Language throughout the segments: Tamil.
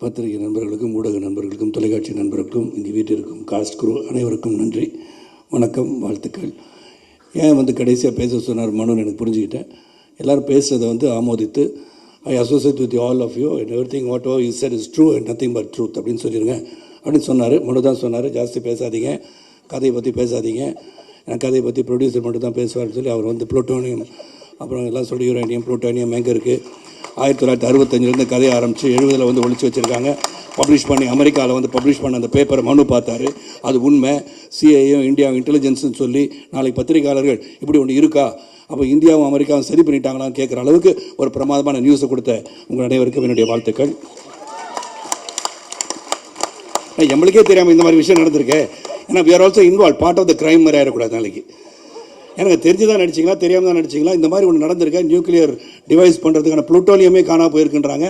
பத்திரிகை நண்பர்களுக்கும் ஊடக நண்பர்களுக்கும் தொலைக்காட்சி நண்பர்களுக்கும் இங்கே வீட்டிற்கும் காஸ்ட் குரூ அனைவருக்கும் நன்றி, வணக்கம், வாழ்த்துக்கள். ஏன் கடைசியாக பேச சொன்னார் மனுன்னு எனக்கு புரிஞ்சுக்கிட்டேன். எல்லோரும் பேசுகிறத ஆமோதித்து I associate with all of you and everything what you said is true and nothing but truth அப்படின்னு சொல்லிடுங்க அப்படின்னு சொன்னார். மனு தான் சொன்னார், ஜாஸ்தி பேசாதீங்க, கதையை பற்றி பேசாதீங்க, எனக்கு கதையை பற்றி ப்ரொடியூசர் மட்டும் தான் பேசுவார்னு சொல்லி அவர் புளூட்டோனியம் அப்புறம் எல்லாம் சொல்லி யுரேனியம் ப்ளூட்டோனியம் எங்கே இருக்குது 1965 கதையை ஆரம்பித்து 70 ஒழிச்சு வச்சுருக்காங்க. பப்ளிஷ் பண்ணி அமெரிக்காவில் பப்ளிஷ் பண்ண அந்த பேப்பரை மனு பார்த்தாரு. அது உண்மை, சிஐயும் இந்தியா இன்டெலிஜென்ஸ்னு சொல்லி நாளைக்கு பத்திரிகையாளர்கள் இப்படி ஒன்று இருக்கா, அப்போ இந்தியாவும் அமெரிக்காவும் சரி பண்ணிட்டாங்களான்னு கேட்குற அளவுக்கு ஒரு பிரமாதமான நியூஸை கொடுத்த உங்கள் அனைவருக்கும் என்னுடைய வாழ்த்துக்கள். நம்மளுக்கே தெரியாமல் இந்த மாதிரி விஷயம் நடந்திருக்கு. ஏன்னா we are also involved, part of the crime மாதிரி ஆகிடக்கூடாது. நாளைக்கு எனக்கு தெரிஞ்சு தான் நடிச்சிங்களா தெரியாமல் தான் நடிச்சிங்களா, இந்த மாதிரி ஒன்று நடந்திருக்கேன். நியூக்ளியர் டிவைஸ் பண்ணுறதுக்கான புளூட்டோனியமே காணா போயிருக்குன்றாங்க.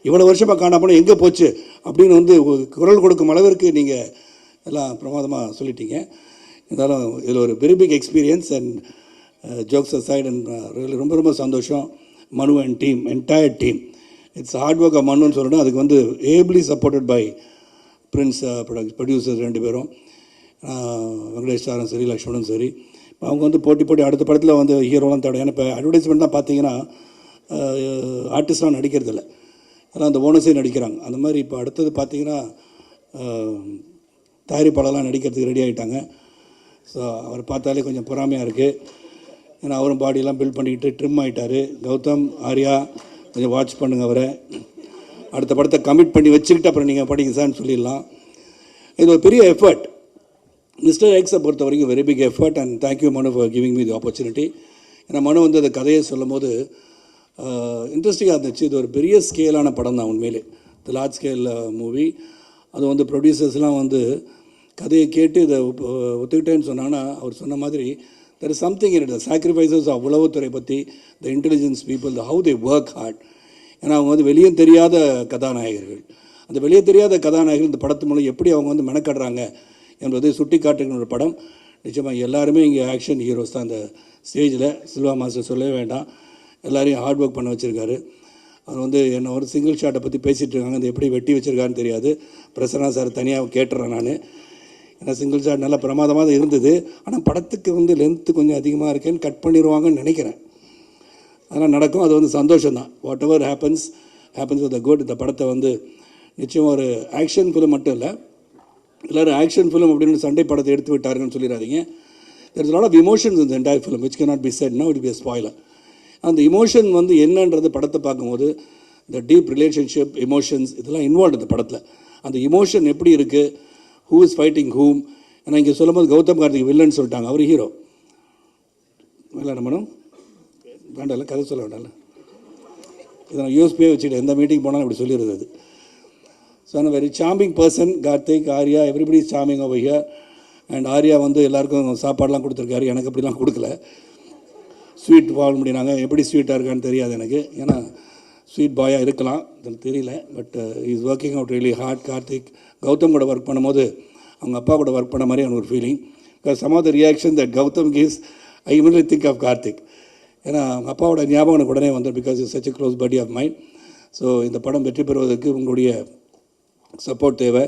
இவ்வளோ வருஷமாக காணா போனால் எங்கே போச்சு அப்படின்னு குரல் கொடுக்கும் அளவிற்கு நீங்கள் எல்லாம் பிரமாதமாக சொல்லிட்டீங்க. இருந்தாலும் இதில் ஒரு very big experience and jokes aside and ரொம்ப ரொம்ப சந்தோஷம். Manu and team, entire team, it's hard work of மனுன்னு சொல்லணும். அதுக்கு ably supported by Prince producers 2 பேரும், வெங்கடேஷ் சாரும் சரி, லக்ஷ்மணும் சரி. அவங்க போட்டி அடுத்த படத்தில் ஹீரோலாம் தேடும். ஏன்னா இப்போ அட்வர்டைஸ்மெண்ட் தான் பார்த்தீங்கன்னா ஆர்டிஸ்ட்லாம் நடிக்கிறதில்ல, அதெல்லாம் அந்த ஓனர்ஸே நடிக்கிறாங்க. அந்த மாதிரி இப்போ அடுத்தது பார்த்தீங்கன்னா தயாரிப்பாளர்லாம் நடிக்கிறதுக்கு ரெடி ஆகிட்டாங்க. ஸோ அவர் பார்த்தாலே கொஞ்சம் பொறாமையாக இருக்குது. ஏன்னா அவரும் பாடியெல்லாம் பில்ட் பண்ணிக்கிட்டு ட்ரிம் ஆகிட்டார். கௌதம், ஆர்யா கொஞ்சம் வாட்ச் பண்ணுங்கள், அவரை அடுத்த படத்தை கமிட் பண்ணி வச்சுக்கிட்டு அப்புறம் நீங்கள் படிங்க சார்னு சொல்லிடலாம். இது ஒரு பெரிய எஃபர்ட். மிஸ்டர் எக்ஸை பொறுத்த வரைக்கும் very big effort and thank you Manu for giving me the opportunity. ஏன்னா மனு அந்த கதையை சொல்லும் போது இன்ட்ரெஸ்டிங்காக இருந்துச்சு. இது ஒரு பெரிய ஸ்கேலான படம் தான் உண்மையிலே, இது லார்ஜ் ஸ்கேல் மூவி. அது ப்ரொடியூசர்ஸ்லாம் கதையை கேட்டு இதை ஒத்துக்கிட்டேன்னு சொன்னாங்கன்னா அவர் சொன்ன மாதிரி there is something in it, the sacrifices of உளவுத்துறை பற்றி, the intelligence people, the how they work hard. ஏன்னா அவங்க வெளியே தெரியாத கதாநாயகர்கள். அந்த வெளியே தெரியாத கதாநாயகர்கள் இந்த படத்து மூலம் எப்படி அவங்க மெனக்கடுறாங்க என்பதை சுட்டி காட்டுகிற ஒரு படம். நிச்சயமாக எல்லாருமே இங்கே ஆக்ஷன் ஹீரோஸ் தான். அந்த ஸ்டேஜில் சில்வா மாஸ்டர் சொல்லவே வேண்டாம், எல்லாரையும் ஹார்ட் ஒர்க் பண்ண வச்சுருக்காரு. அவர் என்ன ஒரு சிங்கிள் ஷாட்டை பற்றி பேசிகிட்டு இருக்காங்க, அது எப்படி வெட்டி வச்சுருக்கான்னு தெரியாது. பிரசன்னா சார் தனியாக கேட்டுறேன் நான். ஏன்னா சிங்கிள் ஷாட் நல்லா பிரமாதமாக தான் இருந்தது. ஆனால் படத்துக்கு லென்த்து கொஞ்சம் அதிகமாக இருக்கேன்னு கட் பண்ணிடுவாங்கன்னு நினைக்கிறேன். அதெல்லாம் நடக்கும், அது சந்தோஷம்தான். What ever happens with the good. இந்த படத்தை நிச்சயமாக ஒரு ஆக்ஷன் ஃபிலிம் மட்டும் இல்லை, எல்லோரும் ஆக்ஷன் ஃபிலிம் அப்படின்னு சண்டை படத்தை எடுத்து விட்டாருங்கன்னு சொல்லிடாதீங்க. There is lot of emotions இந்த entire film which can not be said now, it be spoiler. அந்த இமோஷன் என்னன்றது படத்தை பார்க்கும்போது இந்த டீப் ரிலேஷன்ஷிப் எமோஷன்ஸ் இதெல்லாம் இன்வால்வ் இந்த படத்தில். அந்த இமோஷன் எப்படி இருக்குது, ஹூ இஸ் ஃபைட்டிங் ஹூம். ஏன்னா இங்கே சொல்லும்போது கௌதம் கார்த்திக் வில்லன் சொல்லிட்டாங்க, அவர் ஹீரோ. விளையாட மேடம் வேண்டாம்ல, கதை சொல்ல வேண்டாம்ல, இதை நான் யூஎஸ்பியே வச்சுக்கிட்டேன், எந்த மீட்டிங் போனாலும் இப்படி சொல்லிடுறது. அது so I'm a very charming person. Karthik, Arya, everybody is charming over here. And Arya எல்லாருக்கும் சாப்பாடெலாம் கொடுத்துருக்காரு, எனக்கு அப்படிலாம் கொடுக்கல. ஸ்வீட் வாங்க முடியினாங்க, எப்படி ஸ்வீட்டாக இருக்கான்னு தெரியாது எனக்கு, ஏன்னா ஸ்வீட் பாயாக இருக்கலாம், எனக்கு தெரியல. But is working out really hard. Karthik Gautham கூட ஒர்க் பண்ணும்போது அவங்க அப்பா கூட ஒர்க் பண்ண மாதிரி எனக்கு ஒரு feeling. Because some of the reaction that Gautham gives I immediately think of Karthik. ஏன்னா அவங்க அப்பாவோட ஞாபகம் எனக்கு உடனே because is such a close buddy of mind. So இந்த படம் வெற்றி பெறுவதற்கு உங்களுடைய சப்போர்ட் தேவை.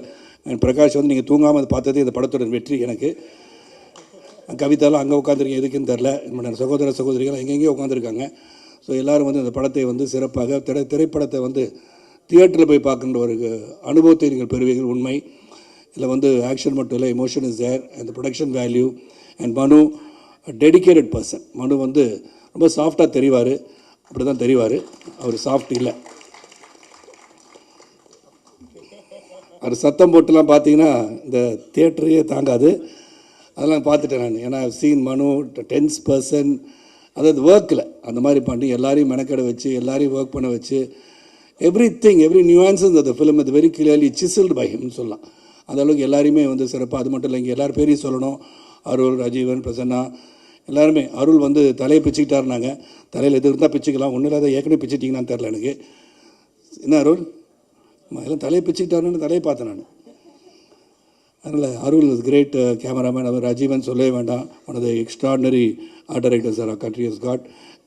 அண்ட் பிரகாஷ் நீங்கள் தூங்காமல் அதை பார்த்ததே இந்த படத்தோட வெற்றி எனக்கு. கவிதாலாம் அங்கே உட்காந்துருக்கேன் எதுக்குன்னு தெரில, என்னோட சகோதர சகோதரிகள் எங்கெங்கேயோ உட்காந்துருக்காங்க. ஸோ எல்லோரும் இந்த படத்தை சிறப்பாக திரைப்படத்தை தியேட்டரில் போய் பார்க்குற ஒரு அனுபவத்தை நீங்கள் பெறுவீர்கள். உண்மை இதில் ஆக்ஷன் மட்டும் இல்லை, emotion is there and production value. And Manu dedicated person. Manu ரொம்ப சாஃப்டாக தெரிவார், அப்படி தான் தெரிவார், அவர் சாஃப்ட் இல்லை. அவர் சத்தம் போட்டுலாம் பார்த்தீங்கன்னா இந்த தியேட்டரையே தாங்காது. அதெல்லாம் பார்த்துட்டேன் நான். ஏன்னா சீன் மனு டென்ஸ் பர்சன், அதாவது ஒர்க்கில் அந்த மாதிரி பண்ணி எல்லாரையும் மெனக்கடை வச்சு எல்லாரையும் ஒர்க் பண்ண வச்சு எவ்ரி நியூஆன்சஸ் அந்த ஃபிலிம் இது வெரி கிளியர்லி சிசில்டு பை ஹிம்னு சொல்லலாம். அந்த அளவுக்கு எல்லாரையுமே சிறப்பாக. அது மட்டும் இல்லை, இங்கே எல்லார் பேரையும் சொல்லணும். அருள், ராஜீவன், பிரசன்னா எல்லாருமே. அருள் தலையை பிச்சுக்கிட்டாருனாங்க, தலையில் எது இருந்தால் பிச்சுக்கலாம், ஒன்றும் இல்லாத ஏற்கனவே பிச்சுட்டிங்கன்னு தெரில எனக்கு. என்ன அருள் எல்லாம் தலையை பிச்சுக்கிட்டாருன்னு தலையை பார்த்தேன் நான். அதனால் அருள் இஸ் கிரேட் கேமராமேன். அவர் ராஜீவன் சொல்லவே வேண்டாம், one of the extraordinary art directors our country has got.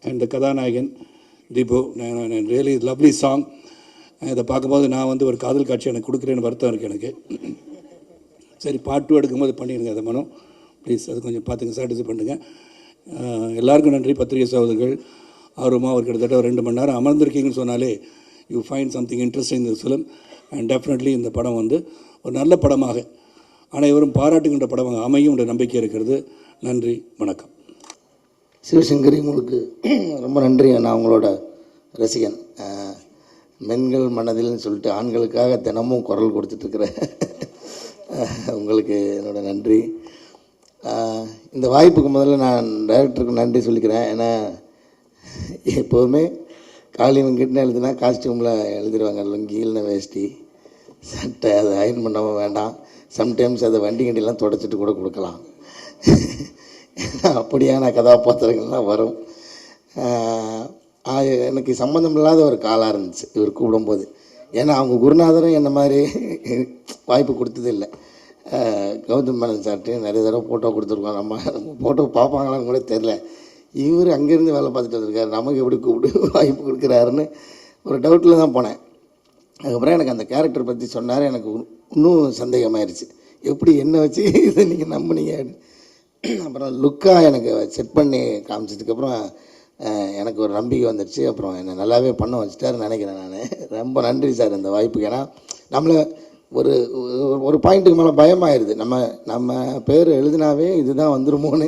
And the கதாநாயகன் தீபு, ரியலி லவ்லி சாங். இதை பார்க்கும்போது நான் வந்து ஒரு காதல் காட்சி எனக்கு கொடுக்குறேன்னு வருத்தம் இருக்குது எனக்கு. சரி பார்ட் 2 எடுக்கும்போது பண்ணிடுங்க அதை மனம் ப்ளீஸ், அது கொஞ்சம் பார்த்துங்க, சாட்டிஸ்ஃபை பண்ணுங்கள். எல்லாருக்கும் நன்றி. பத்திரிகை சகோதரர்கள் ஆர்வமாக ஒரு கிட்டத்தட்ட ஒரு 2 மணி நேரம் அமர்ந்திருக்கீங்கன்னு சொன்னாலே you find something interesting this film. And definitely இந்த படம் வந்து ஒரு நல்ல படமாக அனைவரும் பாராட்டுகின்ற படமாக அமையும் என்ற நம்பிக்கை இருக்கிறது. நன்றி, வணக்கம். சிவசங்கரி, உங்களுக்கு ரொம்ப நன்றி. நான் உங்களோட ரசிகன். பெண்கள் மனதில்னு சொல்லிட்டு ஆண்களுக்காக தினமும் குரல் கொடுத்துட்ருக்குறேன். உங்களுக்கு என்னோட நன்றி. இந்த வாய்ப்புக்கு முதல்ல நான் டைரக்டருக்கு நன்றி சொல்லிக்கிறேன். ஏன்னா எப்போவுமே காளி வெங்கிட்னு எழுதுனா காஸ்டியூமில் எழுதிடுவாங்க, லுங்கி இல்லைன்னா வேஷ்டி சட்டை, அதை அயன் பண்ணாமல் வேண்டாம். சம்டைம்ஸ் அதை வண்டி கண்டிலாம் தொடச்சிட்டு கூட கொடுக்கலாம். அப்படியான கதாபாத்திரங்கள்லாம் வரும். எனக்கு சம்மந்தம் இல்லாத ஒரு காலாக இருந்துச்சு இவர் கூப்பிடும்போது. ஏன்னா அவங்க குருநாதரும் என்ன மாதிரி வாய்ப்பு கொடுத்தது இல்லை. கௌதம் மேனன் சார்ட்டையும் நிறைய தடவை ஃபோட்டோ கொடுத்துருக்கோம். நம்ம ஃபோட்டோ பார்ப்பாங்களான்னு கூட தெரில. இவர் அங்கேருந்து வேலை பார்த்துட்டு வந்திருக்காரு, நமக்கு எப்படி கூப்பிட்டு வாய்ப்பு கொடுக்குறாருன்னு ஒரு டவுட்டில் தான் போனேன். அதுக்கப்புறம் எனக்கு அந்த கேரக்டர் பற்றி சொன்னார். எனக்கு இன்னும் சந்தேகமாயிருச்சு, எப்படி என்ன வச்சு இதை நீங்கள் நம்பினீங்க. அப்புறம் லுக்காக எனக்கு செட் பண்ணி காமிச்சதுக்கப்புறம் எனக்கு ஒரு நம்பிக்கை வந்துடுச்சு. அப்புறம் என்னை நல்லாவே பண்ண வச்சுட்டாருன்னு நினைக்கிறேன். நான் ரொம்ப நன்றி சார் இந்த வாய்ப்புக்கு. ஏன்னா நம்மளை ஒரு ஒரு பாயிண்ட்டுக்கு மேலே பயமாயிருது. நம்ம பேர் எழுதினாவே இதுதான் வந்துருமோன்னு.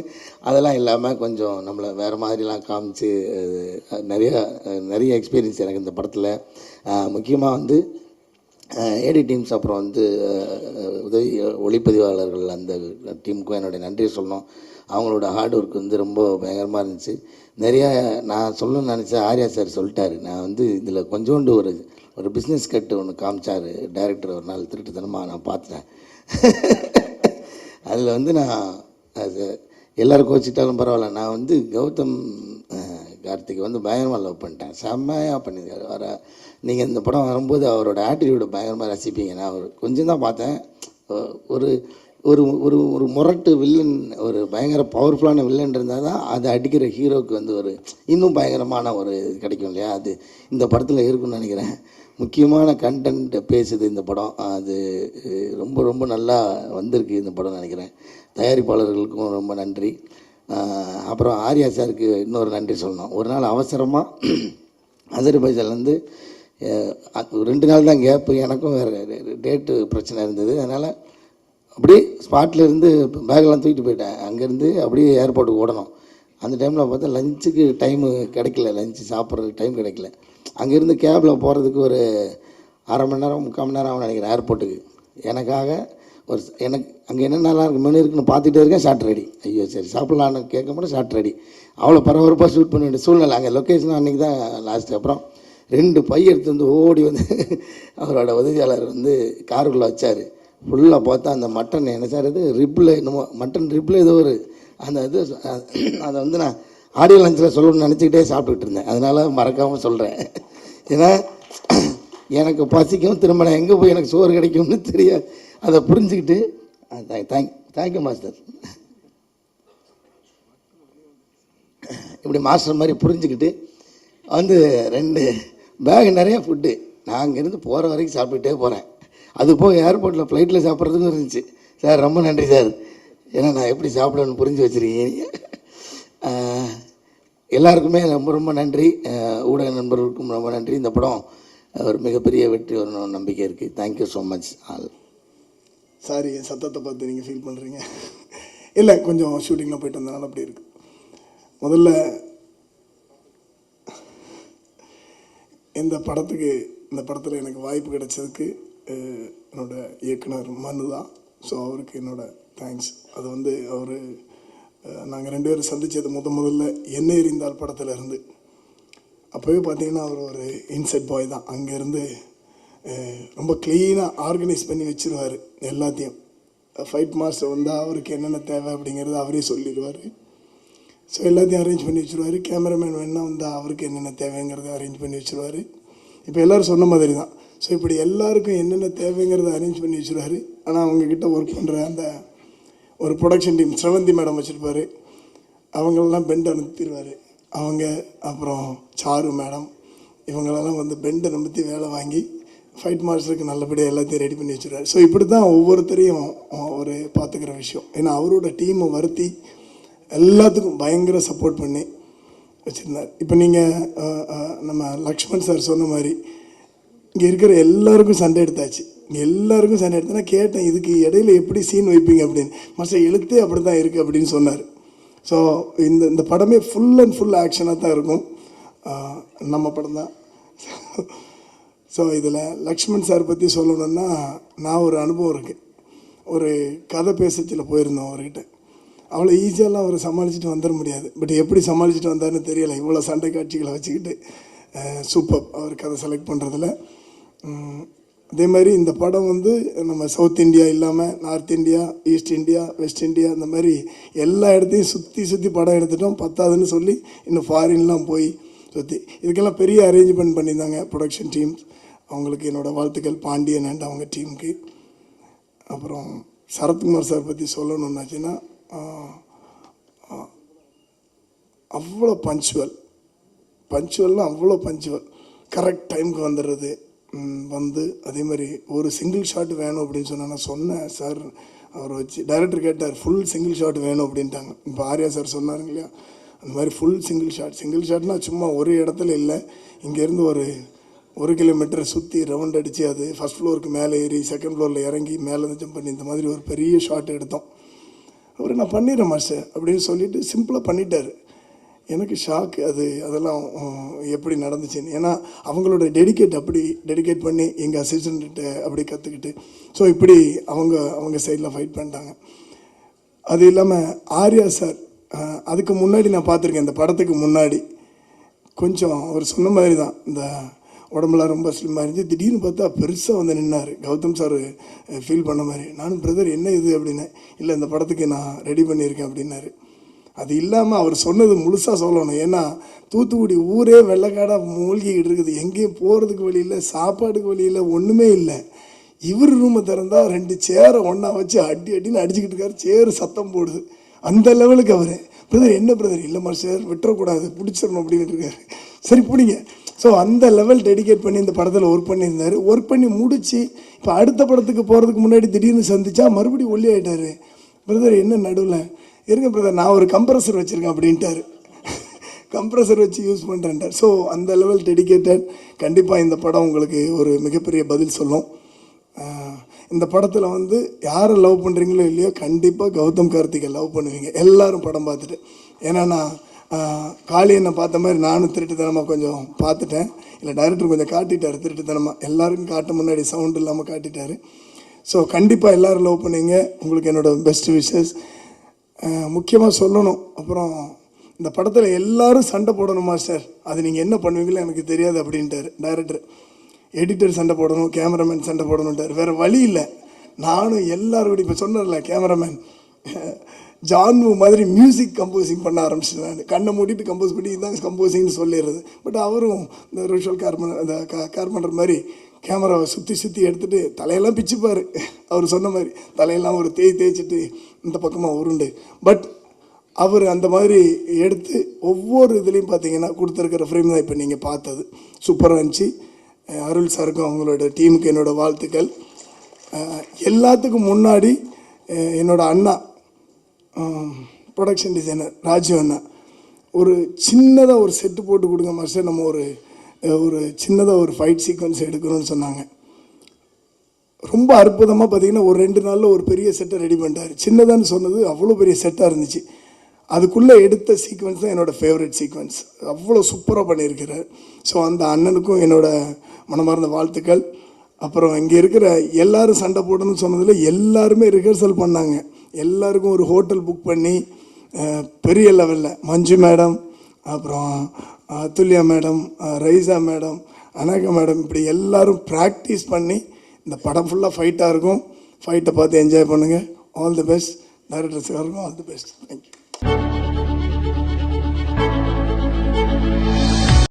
அதெல்லாம் இல்லாமல் கொஞ்சம் நம்மளை வேறு மாதிரிலாம் காமிச்சு நிறைய எக்ஸ்பீரியன்ஸ் எனக்கு இந்த படத்தில். முக்கியமாக வந்து ஏடி டீம்ஸ், அப்புறம் வந்து உதவி ஒளிப்பதிவாளர்கள், அந்த டீமுக்கும் என்னுடைய நன்றியை சொல்லணும். அவங்களோட ஹார்ட் ஒர்க் வந்து ரொம்ப பயங்கரமாக இருந்துச்சு. நிறையா நான் சொல்லணும்னு நினச்சேன், ஆர்யா சார் சொல்லிட்டாரு. நான் வந்து இதில் கொஞ்சோண்டு ஒரு பிஸ்னஸ் கட்டு ஒன்று காமிச்சார் டைரக்டர் ஒரு நாள், திருட்டுத்தனமாக நான் பார்த்தேன். அதில் வந்து நான் எல்லோரும் கோச்சிட்டாலும் பரவாயில்ல, நான் வந்து கௌதம் கார்த்திக் வந்து பயங்கரமாக லவ் பண்ணிட்டேன். செம்மையாக பண்ணியிருக்காரு. வர நீங்கள் இந்த படம் வரும்போது அவரோட ஆட்டிடியூடை பயங்கரமாக ரசிப்பீங்க. நான் அவர் கொஞ்சம் தான் பார்த்தேன். ஒரு ஒரு ஒரு ஒரு முரட்டு வில்லன், ஒரு பயங்கர பவர்ஃபுல்லான வில்லன் இருந்தால் தான் அதை அடிக்கிற ஹீரோவுக்கு வந்து ஒரு இன்னும் பயங்கரமான ஒரு கிடைக்கும் இல்லையா, அது இந்த படத்தில் இருக்குன்னு நினைக்கிறேன். முக்கியமான கண்டென்ட் பேசுது இந்த படம். அது ரொம்ப ரொம்ப நல்லா வந்திருக்கு இந்த படம் நினைக்கிறேன். தயாரிப்பாளர்களுக்கும் ரொம்ப நன்றி. அப்புறம் ஆர்யா சாருக்கு இன்னொரு நன்றி சொல்லணும். ஒரு நாள் அவசரமாக அஜர்பைஜான்லேருந்து 2 நாள் தான் கேப்பு, எனக்கும் வேறு டேட்டு பிரச்சனை இருந்தது. அதனால் அப்படியே ஸ்பாட்டில் இருந்து பேக்கெல்லாம் தூக்கிட்டு போயிட்டேன். அங்கேருந்து அப்படியே ஏர்போர்ட்டுக்கு ஓடணும். அந்த டைமில் பார்த்தா லஞ்சுக்கு டைமு கிடைக்கல, லஞ்சு சாப்பிட்றதுக்கு டைம் கிடைக்கல. அங்கேருந்து கேபில் போகிறதுக்கு ஒரு அரை மணி நேரம் 3/4 மணி நேரம் ஆகும் நினைக்கிறேன் ஏர்போர்ட்டுக்கு. எனக்காக எனக்கு அங்கே என்னென்னலாம் இருக்குது மெனு இருக்குன்னு பார்த்துட்டே இருக்கேன். Shot ready. ஐயோ சரி சாப்பிட்லான்னு கேட்க மட்டும் ஷார்ட் ரெடி. அவ்வளோ பரபரப்பாக ஷூட் பண்ண வேண்டிய சூழ்நிலை. அங்கே லொக்கேஷன் அன்றைக்கி தான் லாஸ்ட்டு. அப்புறம் 2 பை எடுத்து வந்து ஓடி வந்து அவரோட உதவியாளர் வந்து காருக்குள்ளே வச்சார். ஃபுல்லாக பார்த்தா அந்த மட்டன் என்ன சார் இது ரிப்பில் என்னமோ மட்டன் ரிப்பில் ஏதோ ஒரு அந்த இது அதை வந்து நான் ஆடியோ லஞ்சில் சொல்லணும்னு நினச்சிக்கிட்டே சாப்பிட்டுக்கிட்டு இருந்தேன். அதனால் மறக்காமல் சொல்கிறேன். ஏன்னா எனக்கு பசிக்கும், திரும்ப நான் எங்கே போய் எனக்கு சோறு கிடைக்கும்னு தெரியாது. அதை புரிஞ்சுக்கிட்டு தேங்க்யூ மாஸ்டர். இப்படி மாஸ்டர் மாதிரி புரிஞ்சுக்கிட்டு வந்து 2 பேக் நிறைய ஃபுட்டு நான் அங்கேருந்து போகிற வரைக்கும் சாப்பிட்டுட்டே போகிறேன். அது போய் ஏர்போர்ட்டில் ஃப்ளைட்டில் சாப்பிட்றதுக்கும் இருந்துச்சு. சார் ரொம்ப நன்றி சார், ஏன்னா நான் எப்படி சாப்பிடணும்னு புரிஞ்சு வச்சுருக்கீங்க. எல்லாருக்குமே ரொம்ப ரொம்ப நன்றி. ஊடக நண்பர்களுக்கும் ரொம்ப நன்றி. இந்த படம் ஒரு மிகப்பெரிய வெற்றி வரணும்னு நம்பிக்கை இருக்குது. Thank you so much all. Sorry, என் சத்தத்தை பார்த்து நீங்கள் ஃபீல் பண்ணுறீங்க. இல்லை, கொஞ்சம் ஷூட்டிங்கில் போயிட்டு வந்தனால அப்படி இருக்குது. முதல்ல இந்த படத்தில் எனக்கு வாய்ப்பு கிடைச்சதுக்கு என்னோடய இயக்குனர் மனு தான். ஸோ அவருக்கு என்னோடய தேங்க்ஸ். அது வந்து அவர் நாங்கள் 2 பேரும் சந்தித்தது முதல்ல என்ன எறிந்தால் படத்தில் இருந்து. அப்போவே பார்த்தீங்கன்னா அவர் ஒரு இன்செட் பாய் தான். அங்கேருந்து ரொம்ப க்ளீனாக ஆர்கனைஸ் பண்ணி வச்சுருவார் எல்லாத்தையும். ஃபைட் மாஸ்டர் வந்தால் அவருக்கு என்னென்ன தேவை அப்படிங்கிறது அவரே சொல்லிடுவார். ஸோ எல்லாத்தையும் அரேஞ்ச் பண்ணி வச்சுருவார். கேமராமேன் வேணா வந்தால் அவருக்கு என்னென்ன தேவைங்கிறத அரேஞ்ச் பண்ணி வச்சுருவார். இப்போ எல்லோரும் சொன்ன மாதிரி தான். ஸோ இப்படி எல்லாருக்கும் என்னென்ன தேவைங்கிறத அரேஞ்ச் பண்ணி வச்சுருவார். ஆனால் அவங்கக்கிட்ட ஒர்க் பண்ணுற அந்த ஒரு ப்ரொடக்ஷன் டீம் ஸ்ரவந்தி மேடம் வச்சுருப்பார். அவங்களெல்லாம் பெண்டை நிறுத்திடுவார். அவங்க அப்புறம் சாரு மேடம் இவங்களெல்லாம் வந்து பெண்டை நிறுத்தி வேலை வாங்கி ஃபைட் மாஸ்டருக்கு நல்லபடியாக எல்லாத்தையும் ரெடி பண்ணி வச்சுருவார். ஸோ இப்படி தான் ஒவ்வொருத்தரையும் அவர் பார்த்துக்கிற விஷயம். ஏன்னா அவரோட டீமை வருத்தி எல்லாத்துக்கும் பயங்கர சப்போர்ட் பண்ணி வச்சுருந்தார். இப்போ நீங்கள் நம்ம லக்ஷ்மண் சார் சொன்ன மாதிரி இங்கே இருக்கிற எல்லாருக்கும் சண்டை எடுத்தாச்சு. இங்கே எல்லாருக்கும் சண்டை எடுத்தேன்னா கேட்டேன், இதுக்கு இடையில எப்படி சீன் வைப்பீங்க அப்படின்னு. மாஸ்டர் எழுத்தே அப்படி தான் இருக்குது அப்படின்னு சொன்னார். ஸோ இந்த படமே ஃபுல் அண்ட் ஃபுல் ஆக்ஷனாக தான் இருக்கும். நம்ம படம் தான். ஸோ இதில் லக்ஷ்மண் சார் பற்றி சொல்லணுன்னா, நான் ஒரு அனுபவம் இருக்குது. ஒரு கதை பேசச்சில் போயிருந்தோம் அவர்கிட்ட. அவ்வளோ ஈஸியாலாம் அவரை சமாளிச்சுட்டு வந்துட முடியாது. பட் எப்படி சமாளிச்சுட்டு வந்தார்னு தெரியலை. இவ்வளோ சண்டை காட்சிகளை வச்சுக்கிட்டு சூப்பர் அவர் கதை செலக்ட் பண்ணுறதுல. அதே மாதிரி இந்த படம் வந்து நம்ம சவுத் இந்தியா இல்லாமல் north India, east India, west India, இந்த மாதிரி எல்லா இடத்தையும் சுற்றி படம் எடுத்துட்டோம். பத்தாதுன்னு சொல்லி இன்னும் ஃபாரின்லாம் போய் சுற்றி இதுக்கெல்லாம் பெரிய அரேஞ்ச்மெண்ட் பண்ணியிருந்தாங்க ப்ரொடக்ஷன் டீம்ஸ். அவங்களுக்கு என்னோடய வாழ்த்துக்கள், பாண்டியன் அண்ட் அவங்க டீமுக்கு. அப்புறம் சரத்குமார் சார் பற்றி சொல்லணுன்னாச்சுன்னா, அவ்வளோ பஞ்சுவல்னால் அவ்வளோ பஞ்சுவல். கரெக்ட் டைமுக்கு வந்துடுறது. வந்து அதே மாதிரி ஒரு சிங்கிள் ஷாட் வேணும் அப்படின்னு சொன்னேன் சார். அவரை வச்சு டைரக்டர் கேட்டார், ஃபுல் சிங்கிள் ஷாட் வேணும் அப்படின்ட்டாங்க. இப்போ ஆர்யா சார் சொன்னாருங்க இல்லையா, அந்த மாதிரி ஃபுல் சிங்கிள் ஷாட்னால் சும்மா ஒரு இடத்துல இல்லை, இங்கேருந்து ஒரு கிலோமீட்டர் சுற்றி ரவுண்ட் அடித்து அது ஃபஸ்ட் ஃப்ளோருக்கு மேலே ஏறி செகண்ட் ஃப்ளோரில் இறங்கி மேலே ஜம்ப் பண்ணி இந்த மாதிரி ஒரு பெரிய ஷாட் எடுத்தோம். அவர் நான் பண்ணிடுறேன் மாஸ்டர் அப்படின்னு சொல்லிவிட்டு சிம்பிளாக பண்ணிட்டார். எனக்கு ஷாக்கு. அதெல்லாம் எப்படி நடந்துச்சுன்னு. ஏன்னா அவங்களோட டெடிகேட் பண்ணி எங்கள் அசிஸ்டண்ட்டு அப்படி கற்றுக்கிட்டு ஸோ இப்படி அவங்க சைடில் ஃபைட் பண்ணிட்டாங்க. அது இல்லாமல் ஆர்யா சார் அதுக்கு முன்னாடி நான் பார்த்துருக்கேன். இந்த படத்துக்கு முன்னாடி கொஞ்சம் அவர் சொன்ன மாதிரி தான், இந்த உடம்புலாம் ரொம்ப ஸ்லிம்மாக இருந்துச்சு. திடீர்னு பார்த்தா பெருசாக வந்து நின்னார். கௌதம் சார் ஃபீல் பண்ண மாதிரி. நானும் பிரதர் என்ன இது அப்படின்னு. இல்லை இந்த படத்துக்கு நான் ரெடி பண்ணியிருக்கேன் அப்படின்னாரு. அது இல்லாமல் அவர் சொன்னது முழுசாக சொல்லணும். ஏன்னா தூத்துக்குடி ஊரே வெள்ளைக்காடாக மூழ்கிக்கிட்டு இருக்குது. எங்கேயும் போகிறதுக்கு வழி இல்லை, சாப்பாட்டுக்கு வழி இல்லை, ஒன்றுமே இல்லை. இவர் ரூமை திறந்தால் 2 சேரை ஒன்றா வச்சு அடின்னு அடிச்சுக்கிட்டு இருக்காரு. சேரு சத்தம் போடுது. அந்த லெவலுக்கு அவர் பிரதர் என்ன பிரதர் இல்லை மாஸ்டர் விட்டுறக்கூடாது, பிடிச்சிடணும் அப்படின்ட்டு இருக்காரு. சரி பிடிங்க. ஸோ அந்த லெவல் டெடிகேட் பண்ணி இந்த படத்தில் ஒர்க் பண்ணியிருந்தார். ஒர்க் பண்ணி முடித்து இப்போ அடுத்த படத்துக்கு போகிறதுக்கு முன்னாடி திடீர்னு சந்திச்சா மறுபடியும் ஒல்லி ஆகிட்டார். பிரதர் என்ன நடுவில் இருங்க பிரதர், நான் ஒரு கம்ப்ரஸர் வச்சுருக்கேன் அப்படின்ட்டார். கம்ப்ரஸர் வச்சு யூஸ் பண்ணுறேன்ட்டார். ஸோ அந்த லெவல் டெடிகேட்டட். கண்டிப்பாக இந்த படம் உங்களுக்கு ஒரு மிகப்பெரிய பதில் சொல்லும். இந்த படத்தில் வந்து யாரை லவ் பண்ணுறீங்களோ இல்லையோ கண்டிப்பாக கௌதம் கார்த்திகை லவ் பண்ணுவீங்க எல்லோரும் படம் பார்த்துட்டு. ஏன்னா நான் காளியனை பார்த்த மாதிரி நானும் திருட்டுத்தனமாக கொஞ்சம் பார்த்துட்டேன். இல்லை டைரக்டர் கொஞ்சம் காட்டிட்டார் திருட்டுத்தனமாக. எல்லாருக்கும் காட்ட முன்னாடி சவுண்ட் இல்லாமல் காட்டிட்டார். ஸோ கண்டிப்பாக எல்லோரும் லவ் பண்ணுவீங்க. உங்களுக்கு என்னோடய பெஸ்ட் விஷஸ். முக்கியமாக சொல்லணும், அப்புறம் இந்த படத்தில் எல்லோரும் சண்டை போடணும் மாஸ்டர், அது நீங்கள் என்ன பண்ணுவீங்களோ எனக்கு தெரியாது அப்படின்ட்டார் டைரக்டர். எடிட்டர் சண்டை போடணும், கேமராமேன் சண்டை போடணுன்ட்டார். வேறு வழி இல்லை. நானும் எல்லோரும் இப்போ சொன்னார்ல கேமராமேன் ஜான்வு மாதிரி மியூசிக் கம்போசிங் பண்ண ஆரம்பிச்சிட்டேன். நான் கண்ணை மூடிட்டு கம்போஸ் பண்ணி இதுதான் கம்போசிங்னு சொல்லிடுறது. பட் அவரும் இந்த ரோஷல் கார்பெண்டர் மாதிரி கேமராவை சுற்றி எடுத்துகிட்டு தலையெல்லாம் பிச்சுப்பார். அவர் சொன்ன மாதிரி தலையெல்லாம் ஒரு தேய்ச்சிட்டு இந்த பக்கமாக உருண்டு. பட் அவர் அந்த மாதிரி எடுத்து ஒவ்வொரு இதுலேயும் பார்த்தீங்கன்னா கொடுத்துருக்கிற ஃப்ரேம் தான் இப்போ நீங்கள் பார்த்தது. சூப்பராக இருந்துச்சு. அருள் சாருக்கும் அவங்களோட டீமுக்கு என்னோடய வாழ்த்துக்கள். எல்லாத்துக்கும் முன்னாடி என்னோடய அண்ணா ப்ரொடக்ஷன் டிசைனர் ராஜு அண்ணா ஒரு சின்னதாக ஒரு செட்டு போட்டு கொடுங்க மாஸ்டர், நம்ம ஒரு சின்னதாக ஒரு ஃபைட் சீக்வன்ஸ் எடுக்கணும்னு சொன்னாங்க. ரொம்ப அற்புதமாக பார்த்தீங்கன்னா ஒரு 2 நாளில் ஒரு பெரிய செட்டை ரெடி பண்ணிட்டார். சின்னதான்னு சொன்னது அவ்வளோ பெரிய செட்டாக இருந்துச்சு. அதுக்குள்ளே எடுத்த சீக்வன்ஸ் தான் என்னோடய ஃபேவரட் சீக்வன்ஸ். அவ்வளோ சூப்பராக பண்ணியிருக்கிறார். ஸோ அந்த அண்ணனுக்கும் என்னோடய மனமார்ந்த வாழ்த்துக்கள். அப்புறம் இங்கே இருக்கிற எல்லோரும் சண்டை போடணும்னு சொன்னதில் எல்லாருமே ரிஹர்சல் பண்ணாங்க. எல்லாருக்கும் ஒரு ஹோட்டல் புக் பண்ணி பெரிய லெவலில் மஞ்சு மேடம், அப்புறம் Athulya madam, Raiza madam, Anagha madam, இப்படி எல்லோரும் ப்ராக்டிஸ் பண்ணி இந்த படம் ஃபுல்லாக ஃபைட்டாக இருக்கும். ஃபைட்டை பார்த்து என்ஜாய் பண்ணுங்கள். All the best. டைரக்டர்ஸுக்காருக்கும் ஆல் தி பெஸ்ட். தேங்க்யூ.